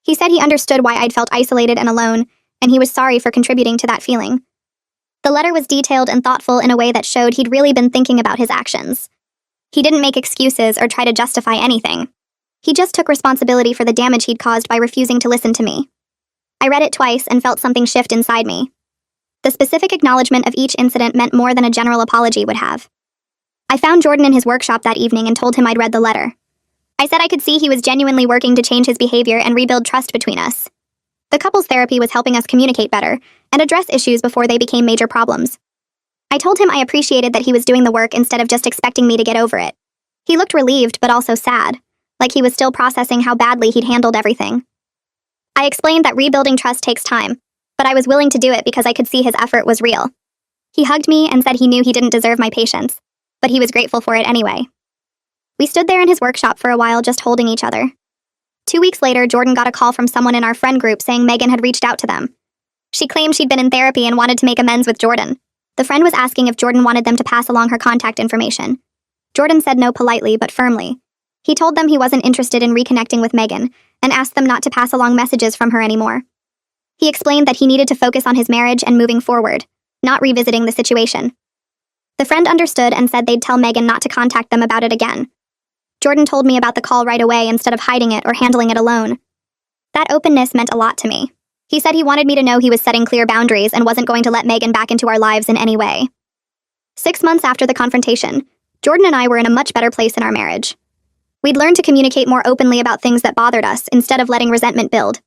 He said he understood why I'd felt isolated and alone, and he was sorry for contributing to that feeling. The letter was detailed and thoughtful in a way that showed he'd really been thinking about his actions. He didn't make excuses or try to justify anything. He just took responsibility for the damage he'd caused by refusing to listen to me. I read it twice and felt something shift inside me. The specific acknowledgement of each incident meant more than a general apology would have. I found Jordan in his workshop that evening and told him I'd read the letter. I said I could see he was genuinely working to change his behavior and rebuild trust between us. The couples therapy was helping us communicate better and address issues before they became major problems. I told him I appreciated that he was doing the work instead of just expecting me to get over it. He looked relieved but also sad, like he was still processing how badly he'd handled everything. I explained that rebuilding trust takes time, but I was willing to do it because I could see his effort was real. He hugged me and said he knew he didn't deserve my patience, but he was grateful for it anyway. We stood there in his workshop for a while just holding each other. 2 weeks later, Jordan got a call from someone in our friend group saying Megan had reached out to them. She claimed she'd been in therapy and wanted to make amends with Jordan. The friend was asking if Jordan wanted them to pass along her contact information. Jordan said no politely but firmly. He told them he wasn't interested in reconnecting with Megan and asked them not to pass along messages from her anymore. He explained that he needed to focus on his marriage and moving forward, not revisiting the situation. The friend understood and said they'd tell Megan not to contact them about it again. Jordan told me about the call right away instead of hiding it or handling it alone. That openness meant a lot to me. He said he wanted me to know he was setting clear boundaries and wasn't going to let Megan back into our lives in any way. 6 months after the confrontation, Jordan and I were in a much better place in our marriage. We'd learned to communicate more openly about things that bothered us instead of letting resentment build.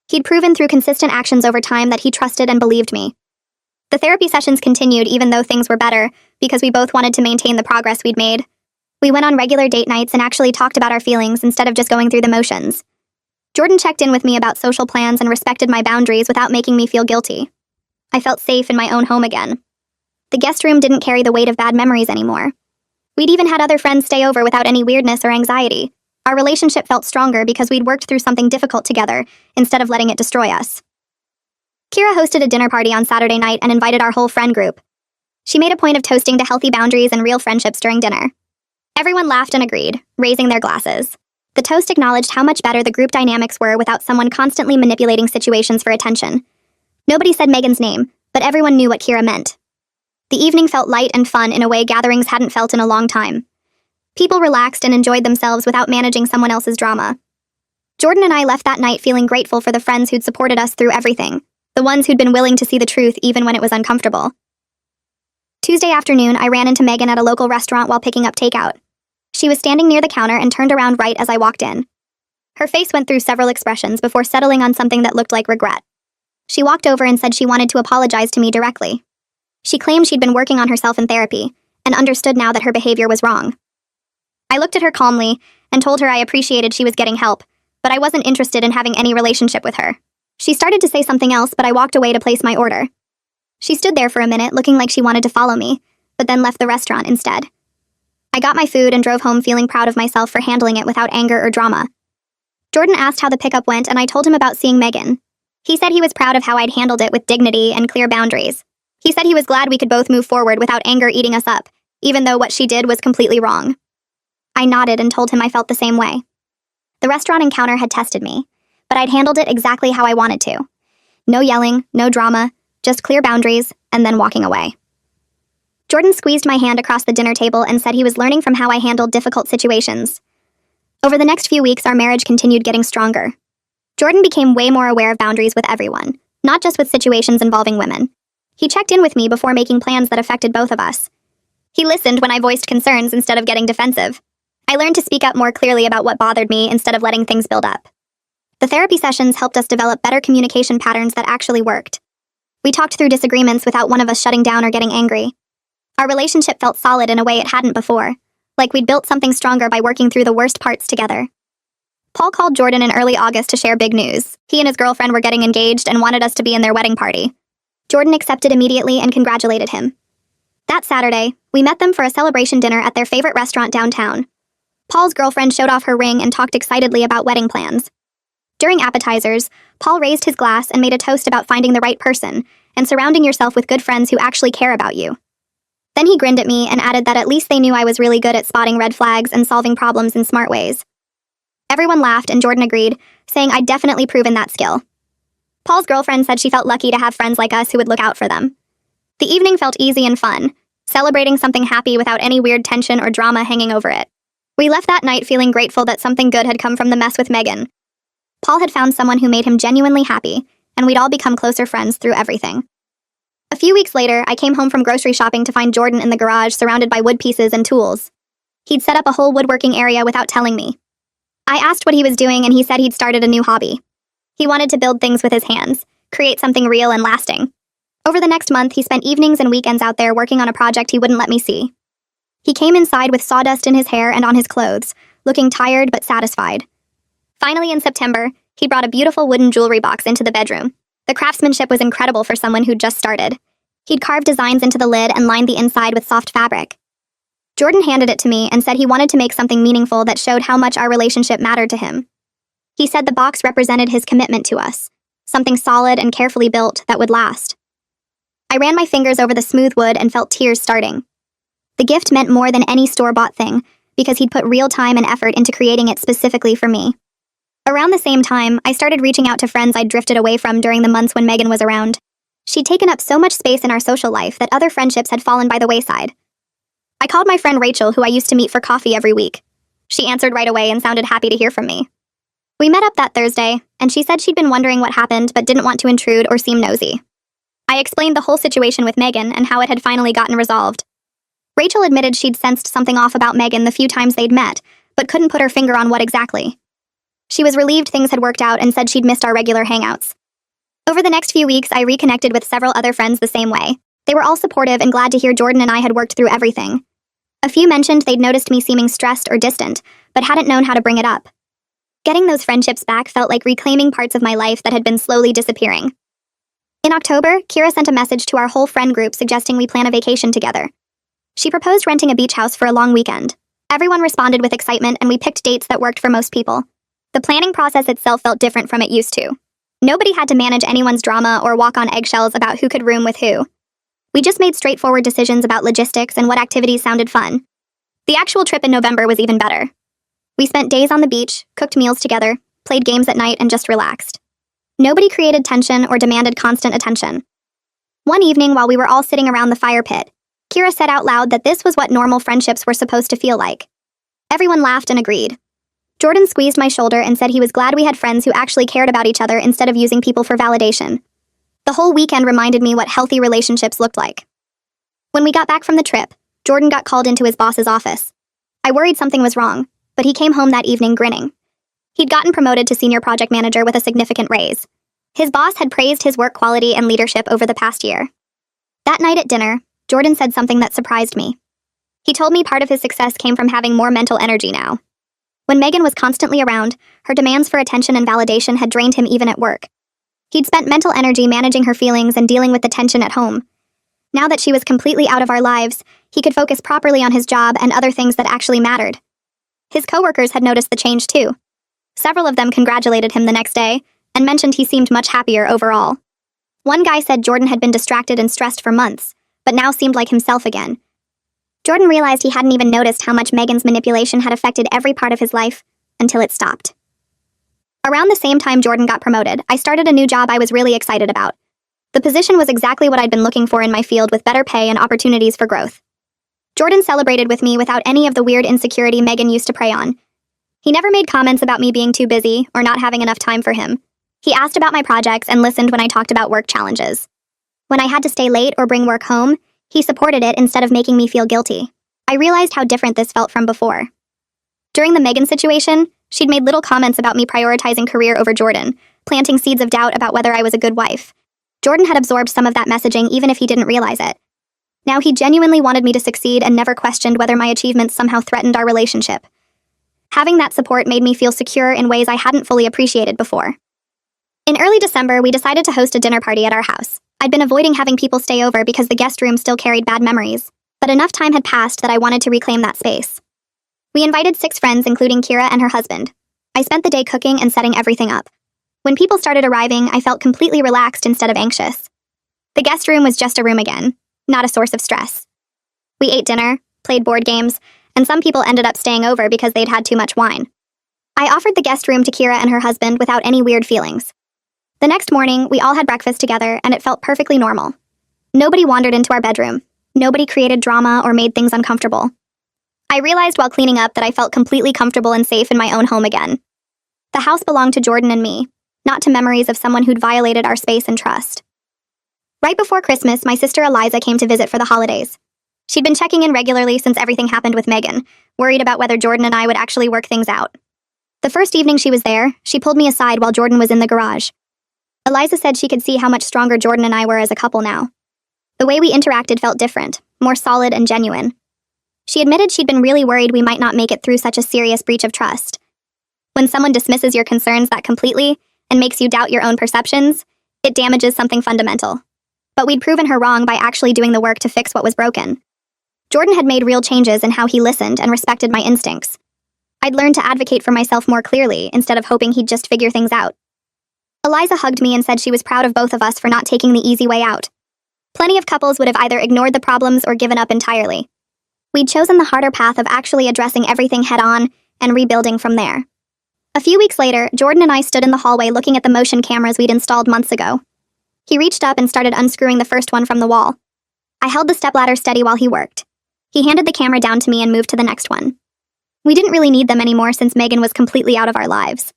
He'd proven through consistent actions over time that he trusted and believed me. The therapy sessions continued even though things were better because we both wanted to maintain the progress we'd made. We went on regular date nights and actually talked about our feelings instead of just going through the motions. Jordan checked in with me about social plans and respected my boundaries without making me feel guilty. I felt safe in my own home again. The guest room didn't carry the weight of bad memories anymore. We'd even had other friends stay over without any weirdness or anxiety. Our relationship felt stronger because we'd worked through something difficult together instead of letting it destroy us. Kira hosted a dinner party on Saturday night and invited our whole friend group. She made a point of toasting to healthy boundaries and real friendships during dinner. Everyone laughed and agreed, raising their glasses. The toast acknowledged how much better the group dynamics were without someone constantly manipulating situations for attention. Nobody said Megan's name, but everyone knew what Kira meant. The evening felt light and fun in a way gatherings hadn't felt in a long time. People relaxed and enjoyed themselves without managing someone else's drama. Jordan and I left that night feeling grateful for the friends who'd supported us through everything, the ones who'd been willing to see the truth even when it was uncomfortable. Tuesday afternoon, I ran into Megan at a local restaurant while picking up takeout. She was standing near the counter and turned around right as I walked in. Her face went through several expressions before settling on something that looked like regret. She walked over and said she wanted to apologize to me directly. She claimed she'd been working on herself in therapy and understood now that her behavior was wrong. I looked at her calmly and told her I appreciated she was getting help, but I wasn't interested in having any relationship with her. She started to say something else, but I walked away to place my order. She stood there for a minute looking like she wanted to follow me, but then left the restaurant instead. I got my food and drove home feeling proud of myself for handling it without anger or drama. Jordan asked how the pickup went and I told him about seeing Megan. He said he was proud of how I'd handled it with dignity and clear boundaries. He said he was glad we could both move forward without anger eating us up, even though what she did was completely wrong. I nodded and told him I felt the same way. The restaurant encounter had tested me, but I'd handled it exactly how I wanted to. No yelling, no drama, just clear boundaries, and then walking away. Jordan squeezed my hand across the dinner table and said he was learning from how I handled difficult situations. Over the next few weeks, our marriage continued getting stronger. Jordan became way more aware of boundaries with everyone, not just with situations involving women. He checked in with me before making plans that affected both of us. He listened when I voiced concerns instead of getting defensive. I learned to speak up more clearly about what bothered me instead of letting things build up. The therapy sessions helped us develop better communication patterns that actually worked. We talked through disagreements without one of us shutting down or getting angry. Our relationship felt solid in a way it hadn't before, like we'd built something stronger by working through the worst parts together. Paul called Jordan in early August to share big news. He and his girlfriend were getting engaged and wanted us to be in their wedding party. Jordan accepted immediately and congratulated him. That Saturday, we met them for a celebration dinner at their favorite restaurant downtown. Paul's girlfriend showed off her ring and talked excitedly about wedding plans. During appetizers, Paul raised his glass and made a toast about finding the right person and surrounding yourself with good friends who actually care about you. Then he grinned at me and added that at least they knew I was really good at spotting red flags and solving problems in smart ways. Everyone laughed and Jordan agreed, saying I'd definitely proven that skill. Paul's girlfriend said she felt lucky to have friends like us who would look out for them. The evening felt easy and fun, celebrating something happy without any weird tension or drama hanging over it. We left that night feeling grateful that something good had come from the mess with Megan. Paul had found someone who made him genuinely happy, and we'd all become closer friends through everything. A few weeks later, I came home from grocery shopping to find Jordan in the garage surrounded by wood pieces and tools. He'd set up a whole woodworking area without telling me. I asked what he was doing and he said he'd started a new hobby. He wanted to build things with his hands, create something real and lasting. Over the next month, he spent evenings and weekends out there working on a project he wouldn't let me see. He came inside with sawdust in his hair and on his clothes, looking tired but satisfied. Finally, in September, he brought a beautiful wooden jewelry box into the bedroom. The craftsmanship was incredible for someone who'd just started. He'd carved designs into the lid and lined the inside with soft fabric. Jordan handed it to me and said he wanted to make something meaningful that showed how much our relationship mattered to him. He said the box represented his commitment to us, something solid and carefully built that would last. I ran my fingers over the smooth wood and felt tears starting. The gift meant more than any store-bought thing, because he'd put real time and effort into creating it specifically for me. Around the same time, I started reaching out to friends I'd drifted away from during the months when Megan was around. She'd taken up so much space in our social life that other friendships had fallen by the wayside. I called my friend Rachel, who I used to meet for coffee every week. She answered right away and sounded happy to hear from me. We met up that Thursday, and she said she'd been wondering what happened but didn't want to intrude or seem nosy. I explained the whole situation with Megan and how it had finally gotten resolved. Rachel admitted she'd sensed something off about Megan the few times they'd met, but couldn't put her finger on what exactly. She was relieved things had worked out and said she'd missed our regular hangouts. Over the next few weeks, I reconnected with several other friends the same way. They were all supportive and glad to hear Jordan and I had worked through everything. A few mentioned they'd noticed me seeming stressed or distant, but hadn't known how to bring it up. Getting those friendships back felt like reclaiming parts of my life that had been slowly disappearing. In October, Kira sent a message to our whole friend group suggesting we plan a vacation together. She proposed renting a beach house for a long weekend. Everyone responded with excitement, and we picked dates that worked for most people. The planning process itself felt different from it used to. Nobody had to manage anyone's drama or walk on eggshells about who could room with who. We just made straightforward decisions about logistics and what activities sounded fun. The actual trip in November was even better. We spent days on the beach, cooked meals together, played games at night, and just relaxed. Nobody created tension or demanded constant attention. One evening, while we were all sitting around the fire pit, Kira said out loud that this was what normal friendships were supposed to feel like. Everyone laughed and agreed. Jordan squeezed my shoulder and said he was glad we had friends who actually cared about each other instead of using people for validation. The whole weekend reminded me what healthy relationships looked like. When we got back from the trip, Jordan got called into his boss's office. I worried something was wrong, but he came home that evening grinning. He'd gotten promoted to senior project manager with a significant raise. His boss had praised his work quality and leadership over the past year. That night at dinner, Jordan said something that surprised me. He told me part of his success came from having more mental energy now. When Megan was constantly around, her demands for attention and validation had drained him even at work. He'd spent mental energy managing her feelings and dealing with the tension at home. Now that she was completely out of our lives, he could focus properly on his job and other things that actually mattered. His coworkers had noticed the change too. Several of them congratulated him the next day and mentioned he seemed much happier overall. One guy said Jordan had been distracted and stressed for months, but now seemed like himself again. Jordan realized he hadn't even noticed how much Megan's manipulation had affected every part of his life until it stopped. Around the same time Jordan got promoted, I started a new job I was really excited about. The position was exactly what I'd been looking for in my field, with better pay and opportunities for growth. Jordan celebrated with me without any of the weird insecurity Megan used to prey on. He never made comments about me being too busy or not having enough time for him. He asked about my projects and listened when I talked about work challenges. When I had to stay late or bring work home, he supported it instead of making me feel guilty. I realized how different this felt from before. During the Megan situation, she'd made little comments about me prioritizing career over Jordan, planting seeds of doubt about whether I was a good wife. Jordan had absorbed some of that messaging even if he didn't realize it. Now he genuinely wanted me to succeed and never questioned whether my achievements somehow threatened our relationship. Having that support made me feel secure in ways I hadn't fully appreciated before. In early December, we decided to host a dinner party at our house. I'd been avoiding having people stay over because the guest room still carried bad memories, but enough time had passed that I wanted to reclaim that space. We invited 6 friends, including Kira and her husband. I spent the day cooking and setting everything up. When people started arriving, I felt completely relaxed instead of anxious. The guest room was just a room again, not a source of stress. We ate dinner, played board games, and some people ended up staying over because they'd had too much wine. I offered the guest room to Kira and her husband without any weird feelings. The next morning, we all had breakfast together, and it felt perfectly normal. Nobody wandered into our bedroom. Nobody created drama or made things uncomfortable. I realized while cleaning up that I felt completely comfortable and safe in my own home again. The house belonged to Jordan and me, not to memories of someone who'd violated our space and trust. Right before Christmas, my sister Eliza came to visit for the holidays. She'd been checking in regularly since everything happened with Megan, worried about whether Jordan and I would actually work things out. The first evening she was there, she pulled me aside while Jordan was in the garage. Eliza said she could see how much stronger Jordan and I were as a couple now. The way we interacted felt different, more solid and genuine. She admitted she'd been really worried we might not make it through such a serious breach of trust. When someone dismisses your concerns that completely and makes you doubt your own perceptions, it damages something fundamental. But we'd proven her wrong by actually doing the work to fix what was broken. Jordan had made real changes in how he listened and respected my instincts. I'd learned to advocate for myself more clearly instead of hoping he'd just figure things out. Eliza hugged me and said she was proud of both of us for not taking the easy way out. Plenty of couples would have either ignored the problems or given up entirely. We'd chosen the harder path of actually addressing everything head-on and rebuilding from there. A few weeks later, Jordan and I stood in the hallway looking at the motion cameras we'd installed months ago. He reached up and started unscrewing the first one from the wall. I held the stepladder steady while he worked. He handed the camera down to me and moved to the next one. We didn't really need them anymore since Megan was completely out of our lives.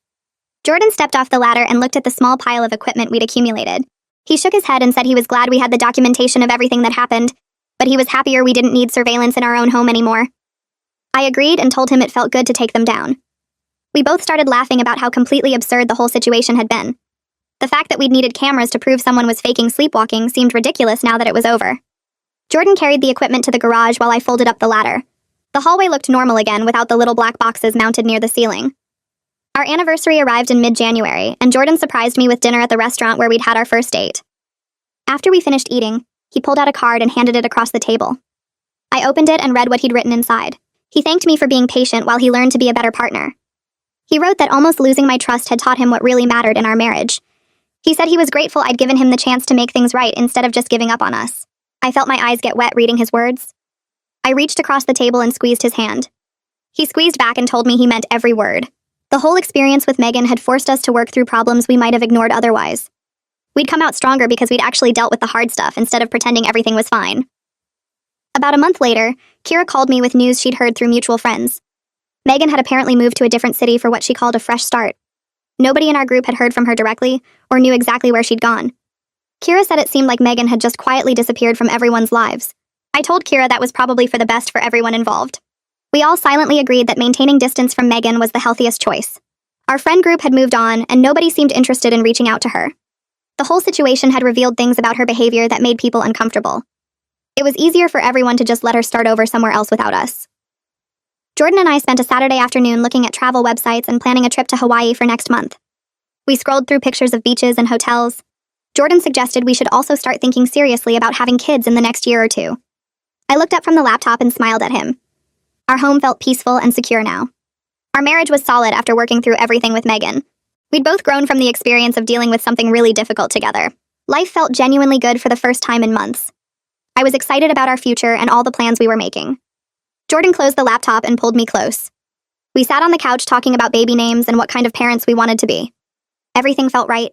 Jordan stepped off the ladder and looked at the small pile of equipment we'd accumulated. He shook his head and said he was glad we had the documentation of everything that happened, but he was happier we didn't need surveillance in our own home anymore. I agreed and told him it felt good to take them down. We both started laughing about how completely absurd the whole situation had been. The fact that we'd needed cameras to prove someone was faking sleepwalking seemed ridiculous now that it was over. Jordan carried the equipment to the garage while I folded up the ladder. The hallway looked normal again without the little black boxes mounted near the ceiling. Our anniversary arrived in mid-January, and Jordan surprised me with dinner at the restaurant where we'd had our first date. After we finished eating, he pulled out a card and handed it across the table. I opened it and read what he'd written inside. He thanked me for being patient while he learned to be a better partner. He wrote that almost losing my trust had taught him what really mattered in our marriage. He said he was grateful I'd given him the chance to make things right instead of just giving up on us. I felt my eyes get wet reading his words. I reached across the table and squeezed his hand. He squeezed back and told me he meant every word. The whole experience with Megan had forced us to work through problems we might have ignored otherwise. We'd come out stronger because we'd actually dealt with the hard stuff instead of pretending everything was fine. About a month later, Kira called me with news she'd heard through mutual friends. Megan had apparently moved to a different city for what she called a fresh start. Nobody in our group had heard from her directly or knew exactly where she'd gone. Kira said it seemed like Megan had just quietly disappeared from everyone's lives. I told Kira that was probably for the best for everyone involved. We all silently agreed that maintaining distance from Megan was the healthiest choice. Our friend group had moved on, and nobody seemed interested in reaching out to her. The whole situation had revealed things about her behavior that made people uncomfortable. It was easier for everyone to just let her start over somewhere else without us. Jordan and I spent a Saturday afternoon looking at travel websites and planning a trip to Hawaii for next month. We scrolled through pictures of beaches and hotels. Jordan suggested we should also start thinking seriously about having kids in the next year or two. I looked up from the laptop and smiled at him. Our home felt peaceful and secure now. Our marriage was solid after working through everything with Megan. We'd both grown from the experience of dealing with something really difficult together. Life felt genuinely good for the first time in months. I was excited about our future and all the plans we were making. Jordan closed the laptop and pulled me close. We sat on the couch talking about baby names and what kind of parents we wanted to be. Everything felt right.